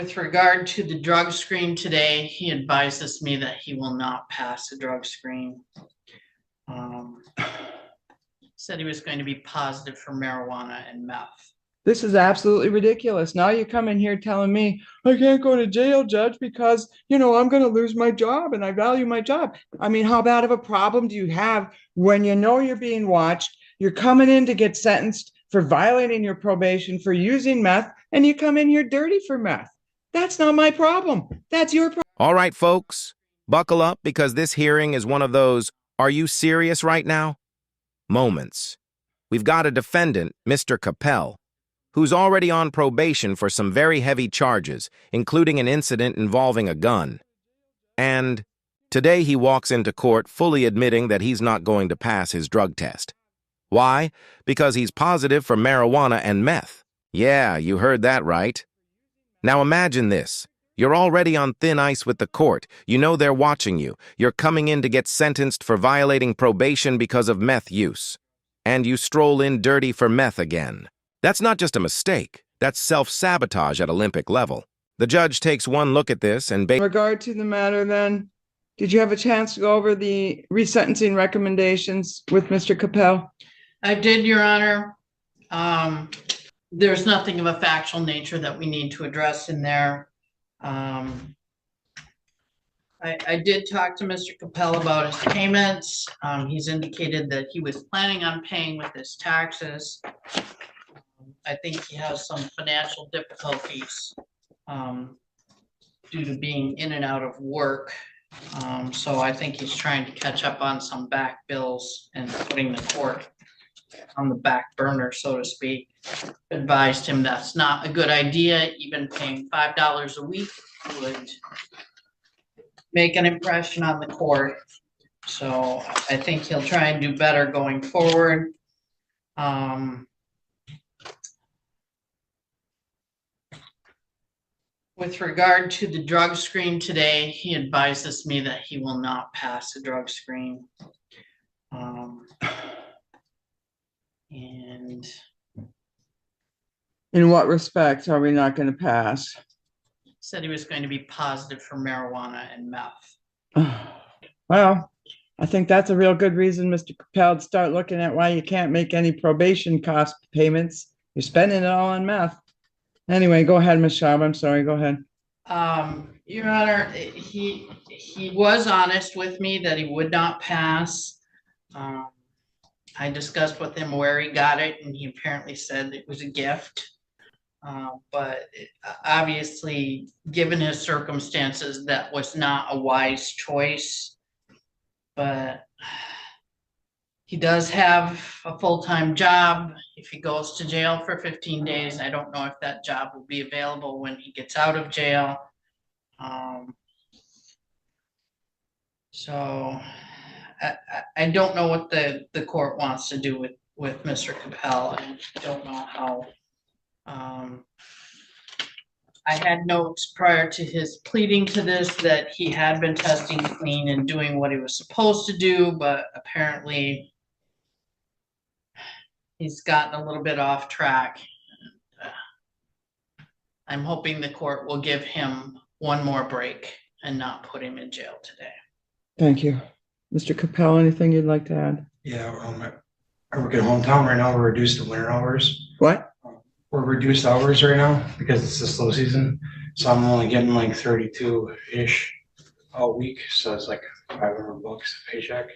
With regard to the drug screen today, he advises me that he will not pass the drug screen. Said he was going to be positive for marijuana and meth. This is absolutely ridiculous. Now you come in here telling me I can't go to jail, Judge, because, I'm going to lose my job and I value my job. I mean, how bad of a problem do you have when you know you're being watched? You're coming in to get sentenced for violating your probation, for using meth, and you come in here dirty for meth. That's not my problem. That's your problem. All right, folks, buckle up because this hearing is one of those, are you serious right now? Moments. We've got a defendant, Mr. Capel, who's already on probation for some very heavy charges, including an incident involving a gun. And today he walks into court fully admitting that he's not going to pass his drug test. Why? Because he's positive for marijuana and meth. Yeah, you heard that right. Now imagine this. You're already on thin ice with the court. You know they're watching you. You're coming in to get sentenced for violating probation because of meth use. And you stroll in dirty for meth again. That's not just a mistake. That's self-sabotage at Olympic level. The judge takes one look at this and... In regard to the matter then, did you have a chance to go over the resentencing recommendations with Mr. Capel? I did, Your Honor. There's nothing of a factual nature that we need to address in there. I did talk to Mr. Capel about his payments. He's indicated that he was planning on paying with his taxes. I think he has some financial difficulties due to being in and out of work. So I think he's trying to catch up on some back bills and putting the court on the back burner, so to speak. Advised him that's not a good idea. Even paying $5 a week would make an impression on the court. So I think he'll try and do better going forward. With regard to the drug screen today, he advises me that he will not pass the drug screen. And in what respect are we not going to pass? Said he was going to be positive for marijuana and meth. Well, I think that's a real good reason, Mr. Capel, to start looking at why you can't make any probation cost payments. You're spending it all on meth. Anyway, go ahead, Ms. Schaub. I'm sorry. Go ahead. Your Honor, he was honest with me that he would not pass. I discussed with him where he got it, and he apparently said it was a gift. But obviously, given his circumstances, that was not a wise choice. But he does have a full-time job. If he goes to jail for 15 days, I don't know if that job will be available when he gets out of jail. So I don't know what the court wants to do with Mr. Capel. I don't know how. I had notes prior to his pleading to this that he had been testing clean and doing what he was supposed to do, but apparently he's gotten a little bit off track. I'm hoping the court will give him one more break and not put him in jail today. Thank you. Mr. Capel, anything you'd like to add? Yeah, I work at hometown right now. We're reduced to winter hours. What? We're reduced hours right now because it's the slow season. So I'm only getting like 32-ish a week. So it's like $500 a paycheck,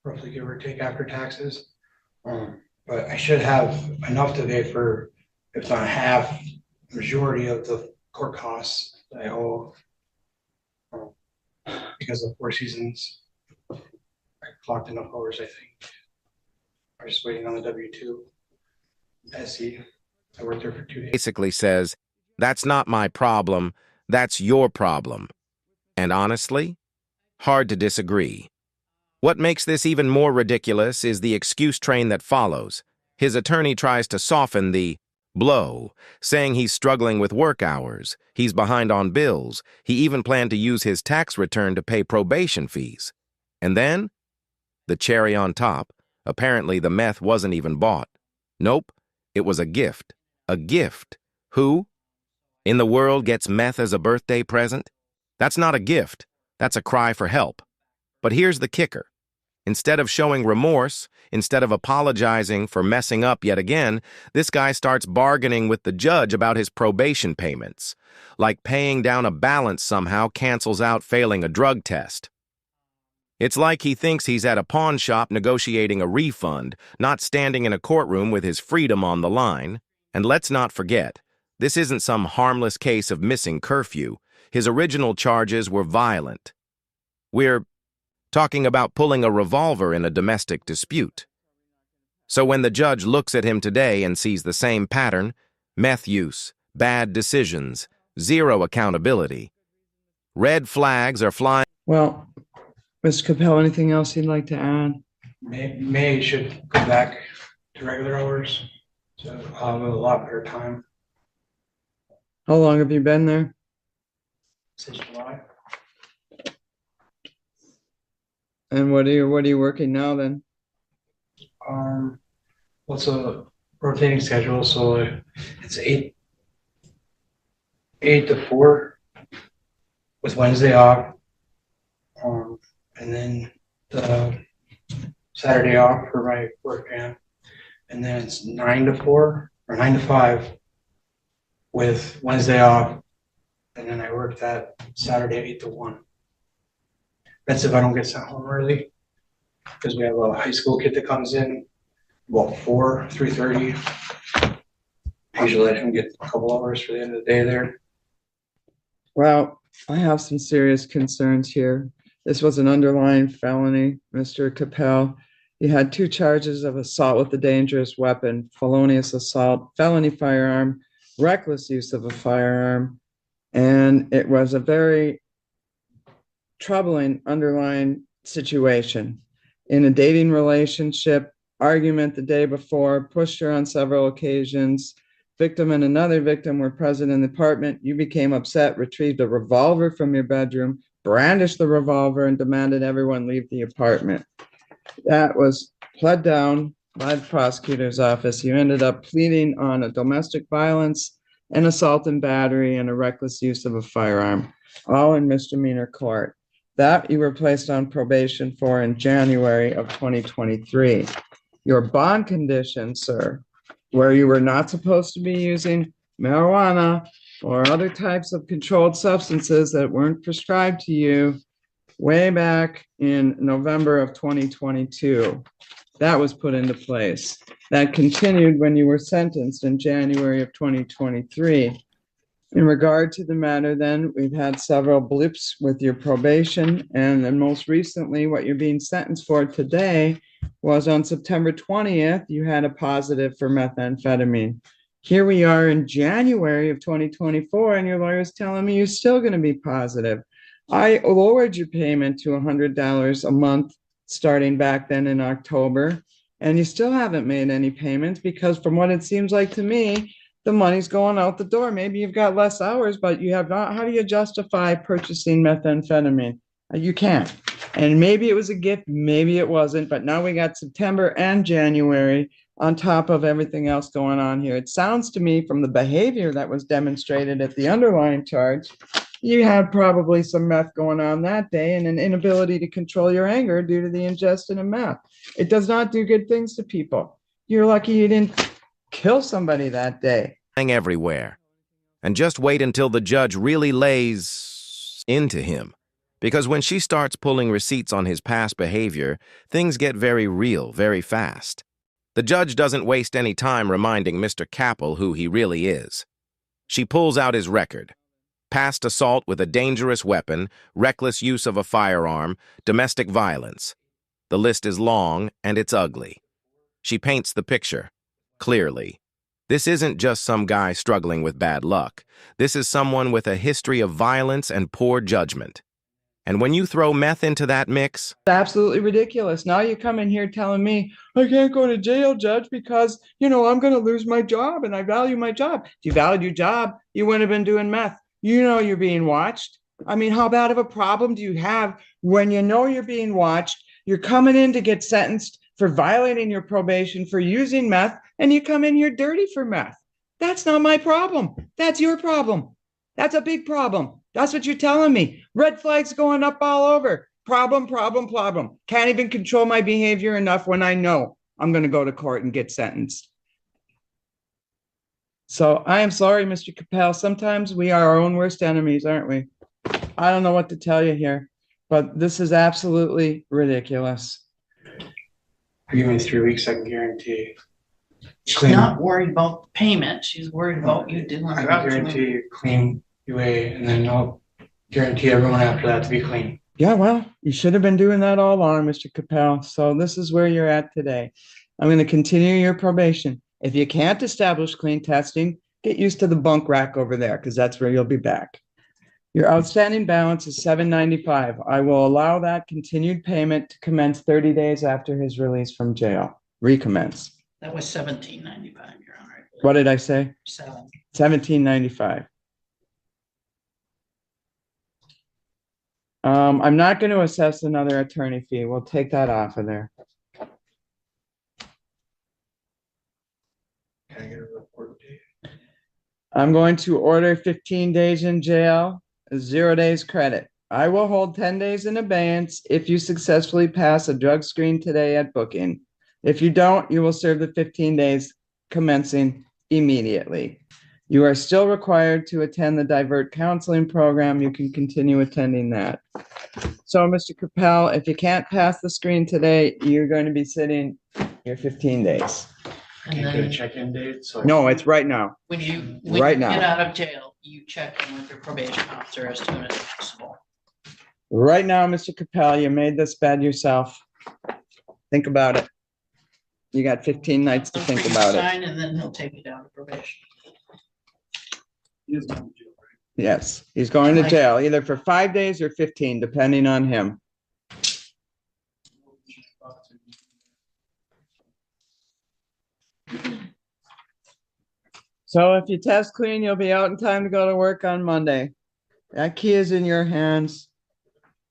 roughly, give or take, after taxes. But I should have enough today for, if not half, majority of the court costs that I owe because of 4 seasons. I clocked enough hours, I think. I'm just waiting on the W-2 SE. I worked there for 2 days. Basically says, that's not my problem, that's your problem. And honestly, hard to disagree. What makes this even more ridiculous is the excuse train that follows. His attorney tries to soften the blow, saying he's struggling with work hours, he's behind on bills, he even planned to use his tax return to pay probation fees. And then, the cherry on top, apparently the meth wasn't even bought. Nope, it was a gift. A gift. Who? in the world gets meth as a birthday present? That's not a gift. That's a cry for help. But here's the kicker. Instead of showing remorse, instead of apologizing for messing up yet again, this guy starts bargaining with the judge about his probation payments. Like paying down a balance somehow cancels out failing a drug test. It's like he thinks he's at a pawn shop negotiating a refund, not standing in a courtroom with his freedom on the line. And let's not forget, this isn't some harmless case of missing curfew. His original charges were violent. We're talking about pulling a revolver in a domestic dispute. So when the judge looks at him today and sees the same pattern, meth use, bad decisions, zero accountability, red flags are flying. Well, Mr. Capel, anything else you'd like to add? May should go back to regular hours, so I'll have a lot better time How long have you been there? since July. And what are you working now then? What's a rotating schedule? So it's 8 to 4 with Wednesday off, and then the Saturday off for my work camp, and then it's 9 to 4 or 9 to 5 with Wednesday off, and then I work that Saturday 8 to 1. That's if I don't get sent home early, because we have a high school kid that comes in about 3:30. I usually let him get a couple hours for the end of the day there. Well, I have some serious concerns here. This was an underlying felony, Mr. Capel. You had 2 charges of assault with a dangerous weapon, felonious assault, felony firearm, reckless use of a firearm, and it was a very troubling underlying situation. In a dating relationship, argument the day before, pushed her on several occasions. Victim and another victim were present in the apartment. You became upset, retrieved a revolver from your bedroom, brandished the revolver, and demanded everyone leave the apartment. That was pled down by the prosecutor's office. You ended up pleading on a domestic violence, an assault and battery, and a reckless use of a firearm, all in misdemeanor court. That you were placed on probation for in January of 2023. Your bond condition, sir, where you were not supposed to be using marijuana or other types of controlled substances that weren't prescribed to you way back in November of 2022. That was put into place. That continued when you were sentenced in January of 2023. In regard to the matter, then, we've had several blips with your probation, and then most recently, what you're being sentenced for today was on September 20th, you had a positive for methamphetamine. Here we are in January of 2024, and your lawyer's telling me you're still going to be positive. I lowered your payment to $100 a month starting back then in October, and you still haven't made any payments because from what it seems like to me, the money's going out the door. Maybe you've got less hours, but you have not. How do you justify purchasing methamphetamine? You can't. And maybe it was a gift, maybe it wasn't, but now we got September and January on top of everything else going on here. It sounds to me from the behavior that was demonstrated at the underlying charge, you had probably some meth going on that day and an inability to control your anger due to the ingestion of meth. It does not do good things to people. You're lucky you didn't kill somebody that day. Everywhere. And just wait until the judge really lays into him. Because when she starts pulling receipts on his past behavior, things get very real, very fast. The judge doesn't waste any time reminding Mr. Capel who he really is. She pulls out his record. Past assault with a dangerous weapon, reckless use of a firearm, domestic violence. The list is long and it's ugly. She paints the picture, clearly. This isn't just some guy struggling with bad luck. This is someone with a history of violence and poor judgment. And when you throw meth into that mix, It's absolutely ridiculous. Now you come in here telling me, I can't go to jail, judge, because, I'm going to lose my job and I value my job. If you valued your job, you wouldn't have been doing meth. You're being watched. I mean, how bad of a problem do you have when you know you're being watched? You're coming in to get sentenced for violating your probation for using meth, and you come in here dirty for meth. That's not my problem. That's your problem. That's a big problem. That's what you're telling me. Red flags going up all over. Problem, problem, problem. Can't even control my behavior enough when I know I'm going to go to court and get sentenced. So I am sorry, Mr. Capel. Sometimes we are our own worst enemies, aren't we? I don't know what to tell you here, but this is absolutely ridiculous. Give me 3 weeks, I can guarantee. She's not worried about the payment. She's worried about you doing I drugs. can guarantee you clean UA, and then I'll guarantee everyone after that to be clean. Yeah, well, you should have been doing that all along, Mr. Capel. So this is where you're at today. I'm going to continue your probation. If you can't establish clean testing, get used to the bunk rack over there, because that's where you'll be back. Your outstanding balance is $795. I will allow that continued payment to commence 30 days after his release from jail. Recommence. That was $17.95, Your Honor. What did I say? $17.95. I'm not going to assess another attorney fee. We'll take that off of there. Can I get a report date? I'm going to order 15 days in jail, 0 days credit. I will hold 10 days in abeyance if you successfully pass a drug screen today at booking. If you don't, you will serve the 15 days commencing immediately. You are still required to attend the divert counseling program. You can continue attending that. So, Mr. Capel, if you can't pass the screen today, you're going to be sitting your 15 days. I can't get a check-in date, so. No, it's right now. When you Right now. get out of jail, you check in with your probation officer as soon as possible. Right now, Mr. Capel, you made this bed yourself. Think about it. You got 15 nights to think about it. Sign, and then he'll take you down to probation. Yes, he's going to jail either for 5 days or 15, depending on him. So if you test clean, you'll be out in time to go to work on Monday. That key is in your hands.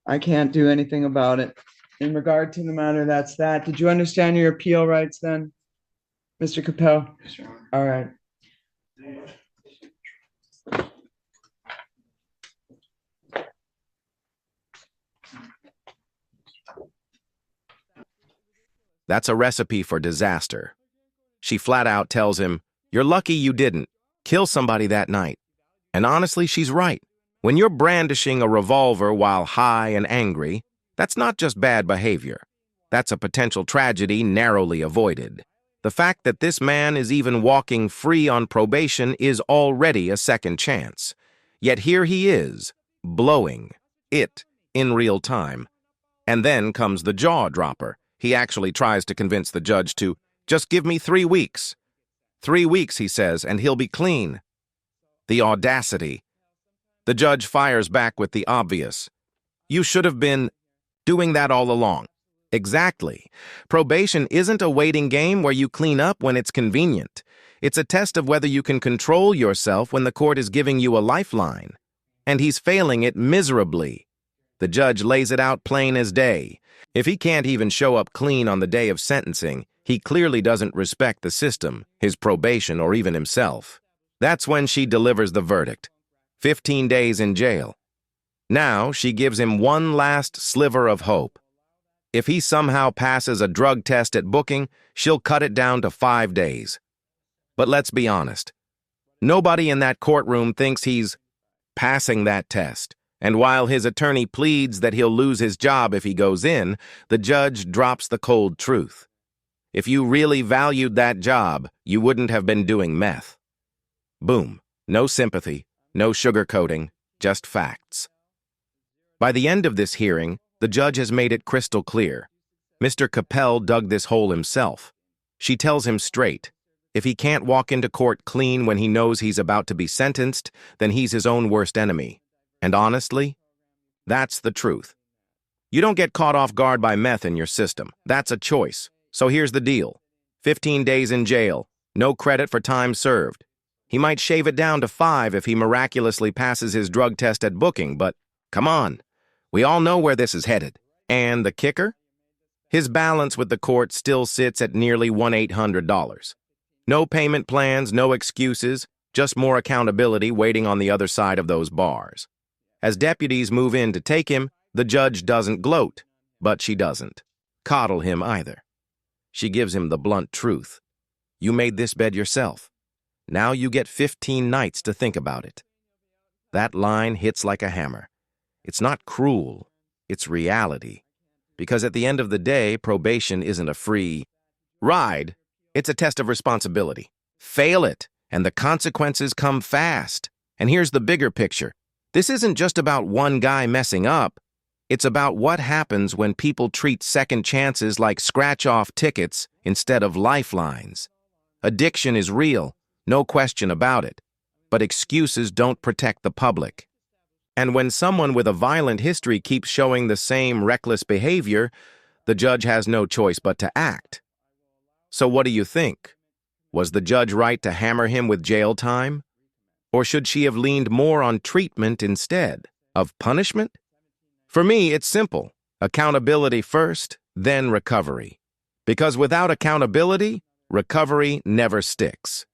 I can't do anything about it. In regard to the matter, that's that. Did you understand your appeal rights then, Mr. Capel? Yes, Your Honor. All right. That's a recipe for disaster. She flat out tells him, "You're lucky you didn't kill somebody that night." And honestly, she's right. When you're brandishing a revolver while high and angry, that's not just bad behavior. That's a potential tragedy narrowly avoided. The fact that this man is even walking free on probation is already a second chance. Yet here he is, blowing it in real time. And then comes the jaw dropper. He actually tries to convince the judge to just give me 3 weeks. 3 weeks, he says, and he'll be clean. The audacity. The judge fires back with the obvious. You should have been doing that all along. Exactly. Probation isn't a waiting game where you clean up when it's convenient. It's a test of whether you can control yourself when the court is giving you a lifeline. And he's failing it miserably. The judge lays it out plain as day. If he can't even show up clean on the day of sentencing, he clearly doesn't respect the system, his probation, or even himself. That's when she delivers the verdict. 15 days in jail. Now she gives him one last sliver of hope. If he somehow passes a drug test at booking, she'll cut it down to 5 days. But let's be honest. Nobody in that courtroom thinks he's passing that test. And while his attorney pleads that he'll lose his job if he goes in, the judge drops the cold truth. If you really valued that job, you wouldn't have been doing meth. Boom. No sympathy, no sugarcoating, just facts. By the end of this hearing, the judge has made it crystal clear. Mr. Capel dug this hole himself. She tells him straight, if he can't walk into court clean when he knows he's about to be sentenced, then he's his own worst enemy. And honestly, that's the truth. You don't get caught off guard by meth in your system. That's a choice. So here's the deal. 15 days in jail, no credit for time served. He might shave it down to 5 if he miraculously passes his drug test at booking, but come on. We all know where this is headed. And the kicker? His balance with the court still sits at nearly $1,800. No payment plans, no excuses, Just more accountability waiting on the other side of those bars. As deputies move in to take him, the judge doesn't gloat, but she doesn't coddle him either. She gives him the blunt truth. You made this bed yourself. Now you get 15 nights to think about it. That line hits like a hammer. It's not cruel, it's reality. Because at the end of the day, probation isn't a free ride. It's a test of responsibility. Fail it, and the consequences come fast. And here's the bigger picture. This isn't just about one guy messing up. It's about what happens when people treat second chances like scratch-off tickets instead of lifelines. Addiction is real, no question about it. But excuses don't protect the public. And when someone with a violent history keeps showing the same reckless behavior, the judge has no choice but to act. So what do you think? Was the judge right to hammer him with jail time? Or should she have leaned more on treatment instead of punishment? For me, it's simple. Accountability first, then recovery. Because without accountability, recovery never sticks.